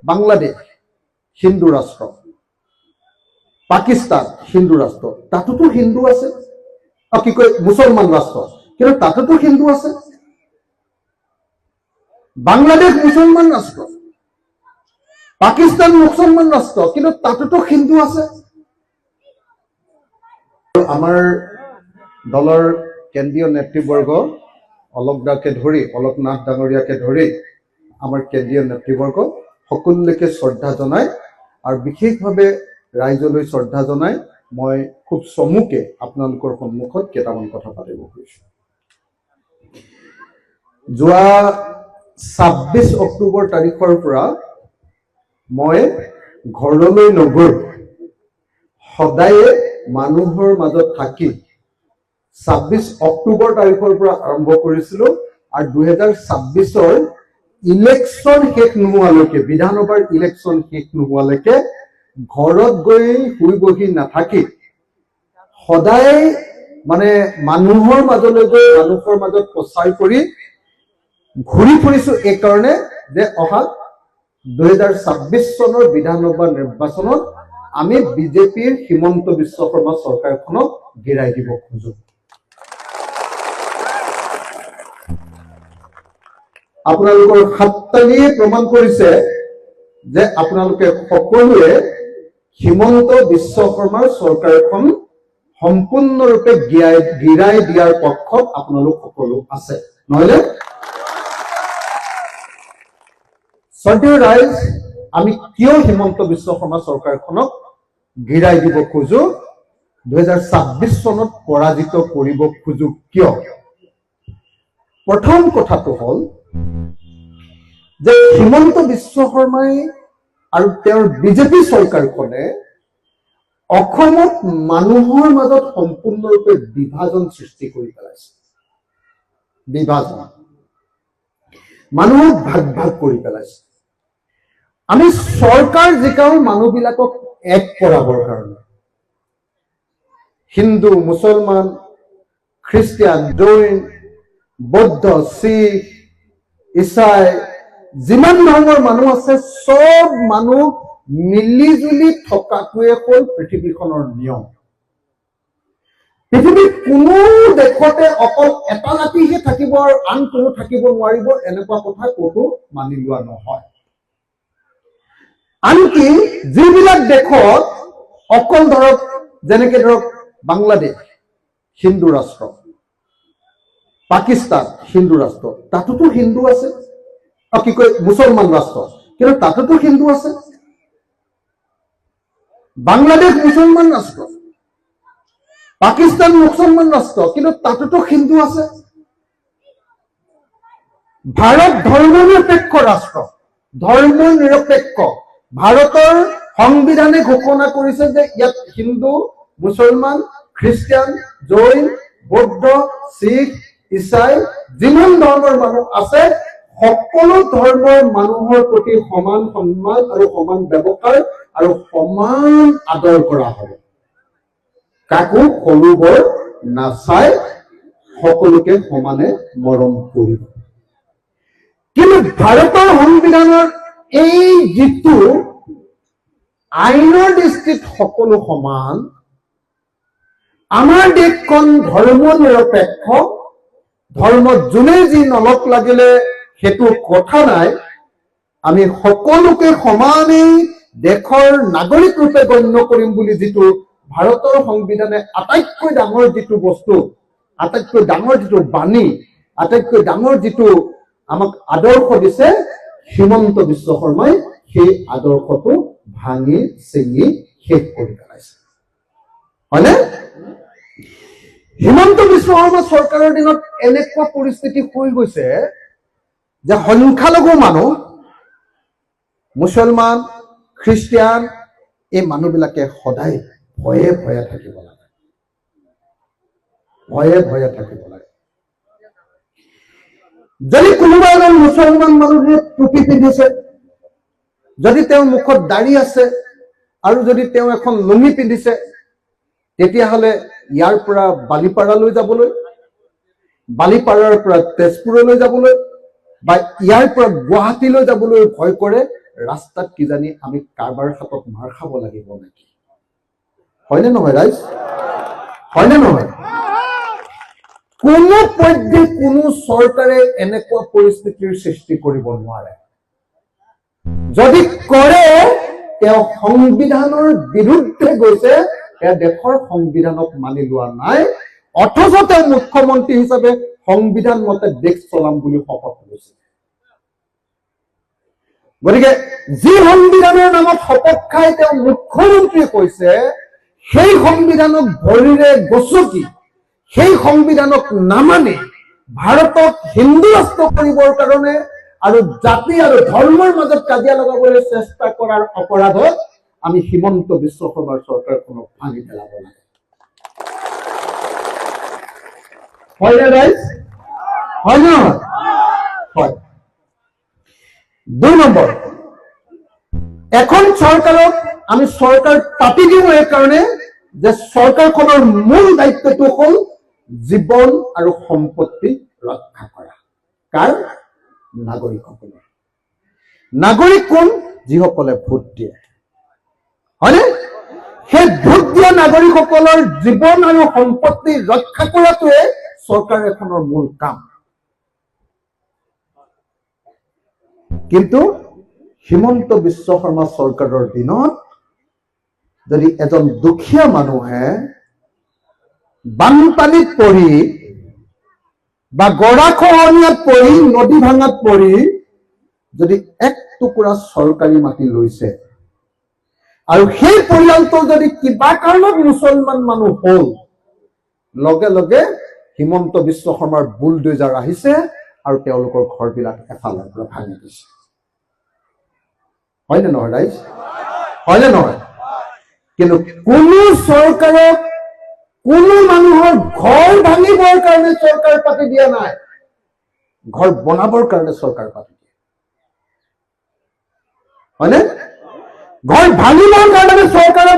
বাংলাদেশ হিন্দু ৰাষ্ট্ৰ, পাকিস্তান হিন্দু ৰাষ্ট্ৰ, তাতোতো হিন্দু আছে, কি কয় মুছলমান ৰাষ্ট্ৰ, কিন্তু তাতোতো হিন্দু আছে। বাংলাদেশ মুছলমান ৰাষ্ট্ৰ, পাকিস্তান মুছলমান ৰাষ্ট্ৰ, কিন্তু তাতোতো হিন্দু আছে। আমাৰ দলৰ কেন্দ্ৰীয় নেতৃবৰ্গ অলকদাকে ধৰি, অলকনাথ ডাঙৰীয়াকে ধৰি আমাৰ কেন্দ্ৰীয় নেতৃবৰ্গ সকলোকে শ্ৰদ্ধা জনাই আৰু বিশেষভাৱে ৰাইজলৈ শ্ৰদ্ধা জনাই মই খুব চমুকে আপোনালোকৰ সন্মুখত কেইটামান কথা পাতিব খুজিছোঁ। যোৱা 26 অক্টোবৰ তাৰিখৰ পৰা মই ঘৰলৈ নগৈ সদায়ে মানুহৰ মাজত থাকি 26 অক্টোবৰ তাৰিখৰ পৰা আৰম্ভ কৰিছিলোঁ আৰু 2026ৰ ইলেকশ্যন শেষ নোহোৱালৈকে, বিধানসভাৰ ইলেকশ্যন শেষ নোহোৱালৈকে ঘৰত গৈ শুই বহি নাথাকি সদায় মানে মানুহৰ মাজলৈ গৈ মানুহৰ মাজত প্ৰচাৰ কৰি ঘূৰি ফুৰিছোঁ এইকাৰণে যে অহা 2026 চনৰ বিধানসভা নিৰ্বাচনত আমি বিজেপিৰ হিমন্ত বিশ্ব শৰ্মা চৰকাৰখনক গিৰাই দিব খোজো। আপোনালোকৰ সাতটালিয়ে প্ৰমাণ কৰিছে যে আপোনালোকে সকলোৱে হিমন্ত বিশ্ব শৰ্মাৰ চৰকাৰখন সম্পূৰ্ণৰূপে গিৰাই দিয়াৰ পক্ষত আপোনালোক সকলো আছে, নহয়নে? শ্ৰদ্ধেয় ৰাইজ, আমি কিয় হিমন্ত বিশ্ব শৰ্মা চৰকাৰখনক গিৰাই দিব খোজো, 2026 চনত পৰাজিত কৰিব খোজো কিয়? প্ৰথম কথাটো হ'ল যে হিমন্ত বিশ্ব শৰ্মাই আৰু তেওঁৰ বিজেপি চৰকাৰখনে অসমত মানুহৰ মাজত সম্পূৰ্ণৰূপে বিভাজন সৃষ্টি কৰি পেলাইছে। বিভাজন, মানুহক ভাগ ভাগ কৰি পেলাইছে। আমি চৰকাৰ জিকাও মানুহবিলাকক এক কৰাবৰ কাৰণে হিন্দু, মুছলমান, খ্ৰীষ্টিয়ান, জৈন, বৌদ্ধ, শিখ, ইছাই, যিমান ধৰণৰ মানুহ আছে চব মানুহ মিলি জুলি থকাটোৱে হ'ল পৃথিৱীখনৰ নিয়ম। পৃথিৱীৰ কোনো দেশতে অকল এটা জাতিহে থাকিব আৰু আন কোনো থাকিব নোৱাৰিব, এনেকুৱা কথা ক'তো মানি লোৱা নহয়। আনকি যিবিলাক দেশত অকল ধৰক যেনেকে ধৰক বাংলাদেশ হিন্দু ৰাষ্ট্ৰ, পাকিস্তান হিন্দু ৰাষ্ট্ৰ, তাতোতো হিন্দু আছে, কি কয় মুছলমান ৰাষ্ট্ৰ, কিন্তু তাতোতো হিন্দু আছে। বাংলাদেশ মুছলমান ৰাষ্ট্ৰ, পাকিস্তান মুছলমান ৰাষ্ট্ৰ, কিন্তু তাতোতো হিন্দু আছে। ভাৰত ধৰ্মনিৰপেক্ষ ৰাষ্ট্ৰ, ধৰ্মনিৰপেক্ষ। ভাৰতৰ সংবিধানে ঘোষণা কৰিছে যে ইয়াত হিন্দু, মুছলমান, খ্ৰীষ্টিয়ান, জৈন, বৌদ্ধ, শিখ, ইছাই যিমান ধৰ্মৰ মানুহ আছে সকলো ধৰ্মৰ মানুহৰ প্ৰতি সমান সন্মান আৰু সমান ব্যৱহাৰ আৰু সমান আদৰ কৰা হ'ব। কাকো সৰু বৰ নাচাই সকলোকে সমানে মৰম কৰিব। কিন্তু ভাৰতৰ সংবিধানৰ এই যিটো আইনৰ দৃষ্টিত সকলো সমান, আমাৰ দেশখন ধৰ্ম নিৰপেক্ষ, ধৰ্মত যোনে যি নলক লাগিলে সেইটো কথা নাই, আমি সকলোকে সমানেই দেশৰ নাগৰিক ৰূপে গণ্য কৰিম বুলি যিটো ভাৰতৰ সংবিধানে আটাইতকৈ ডাঙৰ যিটো বস্তু, আটাইতকৈ ডাঙৰ যিটো বাণী, আটাইতকৈ ডাঙৰ যিটো আমাক আদৰ্শ দিছে, হিমন্ত বিশ্ব শৰ্মাই সেই আদৰ্শটো ভাঙি চিঙি শেষ কৰি পেলাইছে, হয়নে? হিমন্ত বিশ্ব শৰ্মা চৰকাৰৰ দিনত এনেকুৱা পৰিস্থিতি হৈ গৈছে যে সংখ্যালঘু মানুহ, মুছলমান, খ্ৰীষ্টিয়ান, এই মানুহবিলাকে সদায় ভয়ে ভয়ে থাকিব লাগে, ভয়ে ভয়ে থাকিব লাগে। যদি কোনোবা এজন মুছলমান মানুহে টুপি পিন্ধিছে, যদি তেওঁৰ মুখত দাড়ি আছে আৰু যদি তেওঁ এখন লুঙি পিন্ধিছে, তেতিয়াহ'লে ইয়াৰ পৰা বালিপাৰালৈ যাবলৈ, বালিপাৰাৰ পৰা তেজপুৰলৈ যাবলৈ বা ইয়াৰ পৰা গুৱাহাটীলৈ যাবলৈ ভয় কৰে, ৰাস্তাত কিজানি আমি কাৰোবাৰ হাতত মাৰ খাব লাগিব নেকি? হয়নে নহয় ৰাইজ? হয়নে নহয়? কোনো পধ্যে কোনো চৰকাৰে এনেকুৱা পৰিস্থিতিৰ সৃষ্টি কৰিব নোৱাৰে। যদি কৰে তেওঁ সংবিধানৰ বিৰুদ্ধে গৈছে, তেওঁ দেশৰ সংবিধানক মানি লোৱা নাই, অথচ তেওঁ মুখ্যমন্ত্ৰী হিচাপে সংবিধান মতে দেশ চলাম বুলি শপত লৈছে। গতিকে যি সংবিধানৰ নামত শপত খাই তেওঁ মুখ্যমন্ত্ৰীয়ে কৈছে, সেই সংবিধানক ভৰিৰে গছকি, সেই সংবিধানক নামানি ভাৰতক হিন্দু ৰাষ্ট্ৰ কৰিবৰ কাৰণে আৰু জাতি আৰু ধৰ্মৰ মাজত কাজিয়া লগাবলৈ চেষ্টা কৰাৰ অপৰাধত আমি হিমন্ত বিশ্ব শৰ্মাৰ চৰকাৰখনক ভাঙি পেলাব লাগে। হয়নে ৰাইজ? হয় নহয়? হয়। 2 নম্বৰ, এখন চৰকাৰক আমি চৰকাৰ পাতি দিওঁ এই কাৰণে যে চৰকাৰখনৰ মূল দায়িত্বটো হ'ল জীৱন আৰু সম্পত্তি ৰক্ষা কৰা। কাৰ? নাগৰিকসকলৰ। নাগৰিক কোন? যিসকলে ভোট দিয়ে। হয়নে? সেই ভোট দিয়া নাগৰিকসকলৰ জীৱন আৰু সম্পত্তি ৰক্ষা কৰাটোৱে চৰকাৰ এখনৰ মূল কাম। কিন্তু হিমন্ত বিশ্ব শৰ্মা চৰকাৰৰ দিনত যদি এজন দুখীয়া মানুহে বানপানীত পৰি বা গৰাখহনীয়াত পৰি, নদী ভাঙাত পৰি যদি 1 টুকুৰা চৰকাৰী মাটি লৈছে আৰু সেই পৰিয়ালটো যদি কিবা কাৰণত মুছলমান মানুহ হ'ল, লগে লগে হিমন্ত বিশ্ব শৰ্মাৰ বুলডোজাৰ আহিছে আৰু তেওঁলোকৰ ঘৰবিলাক এফালৰ পৰা ভাঙি দিছে। হয়নে নহয় ৰাইজ? হয়নে নহয়? কিন্তু কোনো চৰকাৰক কোনো মানুহৰ ঘৰ ভাঙিবৰ কাৰণে চৰকাৰ পাতি দিয়া নাই, ঘৰ বনাবৰ কাৰণে চৰকাৰ পাতি দিয়ে। হয়নে? ঘৰ ভাঙিবৰ কাৰণে চৰকাৰে